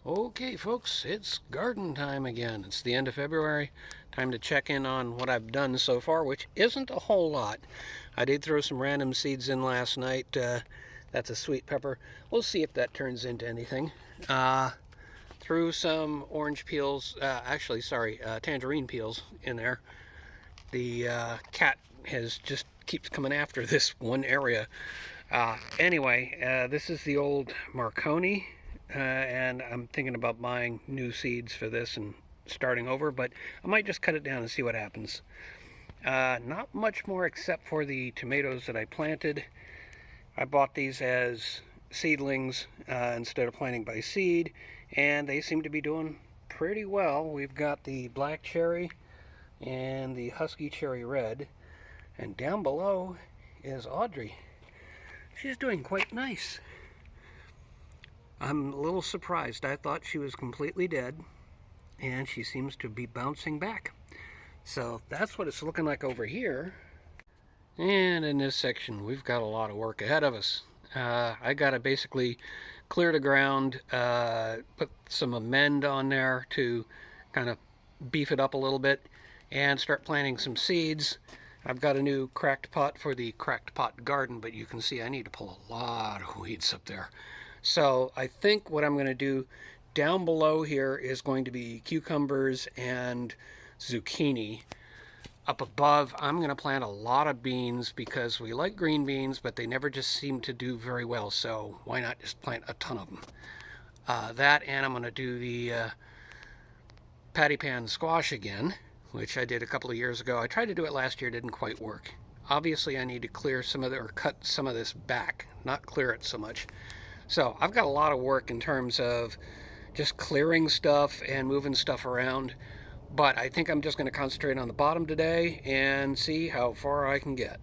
Okay, folks, it's garden time again. It's the end of February. Time to check in on what I've done so far, which isn't a whole lot. I did throw some random seeds in last night. That's a sweet pepper. We'll see if that turns into anything. Threw some orange peels, tangerine peels in there. The cat has just keeps coming after this one area. Anyway, this is the old Marconi, and I'm thinking about buying new seeds for this and starting over, but I might just cut it down and see what happens. Not much more except for the tomatoes that I planted. I bought these as seedlings instead of planting by seed, and they seem to be doing pretty well. We've got the black cherry and the husky cherry red, and down below is Audrey. She's doing quite nice. I'm a little surprised. I thought she was completely dead, and she seems to be bouncing back. So that's what it's looking like over here. And in this section, we've got a lot of work ahead of us. I got to basically clear the ground, put some amend on there to kind of beef it up a little bit, and start planting some seeds. I've got a new cracked pot for the cracked pot garden, but you can see I need to pull a lot of weeds up there. So I think what I'm going to do down below here is going to be cucumbers and zucchini. Up above, I'm going to plant a lot of beans because we like green beans, but they never just seem to do very well. So why not just plant a ton of them? That, and I'm going to do the patty pan squash again, which I did a couple of years ago. I tried to do it last year, didn't quite work. Obviously, I need to clear some of the, or cut some of this back, not clear it so much. So I've got a lot of work in terms of just clearing stuff and moving stuff around. But I think I'm just going to concentrate on the bottom today and see how far I can get.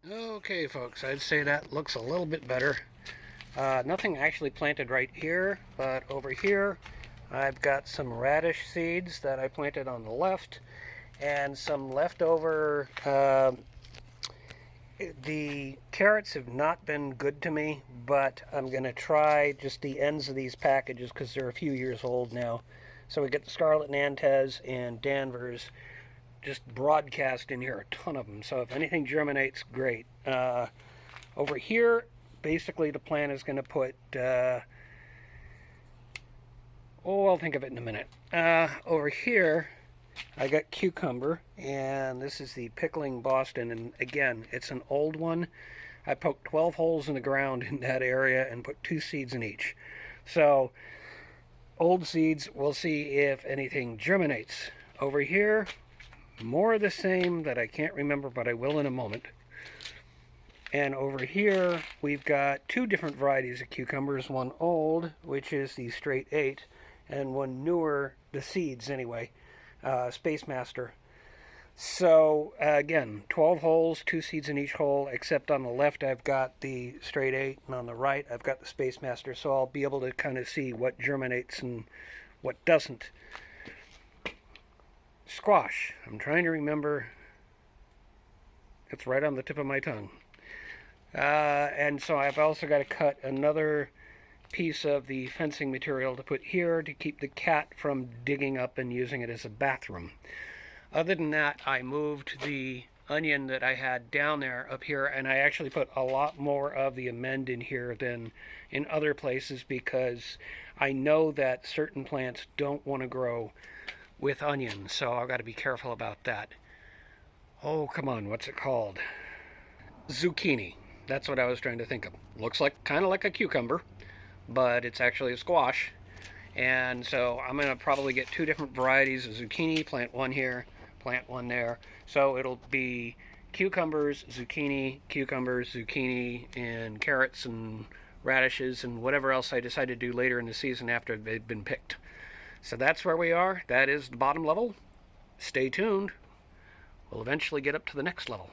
Okay, folks, I'd say that looks a little bit better. Nothing actually planted right here, but over here I've got some radish seeds that I planted on the left and some leftover. The carrots have not been good to me, but I'm going to try just the ends of these packages because they're a few years old now. So we get the Scarlet Nantes and Danvers just broadcast in here, a ton of them. So if anything germinates, great. Over here, basically the plan is going to put, I'll think of it in a minute. Over here, I got cucumber, and this is the Pickling Boston, and again, it's an old one. I poked 12 holes in the ground in that area and put 2 seeds in each. So, old seeds, we'll see if anything germinates. Over here, more of the same that I can't remember, but I will in a moment. And over here, we've got 2 different varieties of cucumbers. One old, which is the Straight 8, and one newer, the seeds anyway, Space Master. So again, 12 holes, 2 seeds in each hole, except on the left I've got the straight 8, and on the right I've got the Space Master, so I'll be able to kind of see what germinates and what doesn't. Squash. I'm trying to remember. It's right on the tip of my tongue. And so I've also got to cut another piece of the fencing material to put here to keep the cat from digging up and using it as a bathroom. Other than that, I moved the onion that I had down there up here, and I actually put a lot more of the amend in here than in other places because I know that certain plants don't want to grow with onions, so I've got to be careful about that. Oh, come on, what's it called? Zucchini. That's what I was trying to think of. Looks like kind of like a cucumber, but it's actually a squash. And so I'm going to probably get 2 different varieties of zucchini, plant one here, plant one there. So it'll be cucumbers, zucchini, and carrots and radishes and whatever else I decide to do later in the season after they've been picked. So that's where we are. That is the bottom level. Stay tuned. We'll eventually get up to the next level.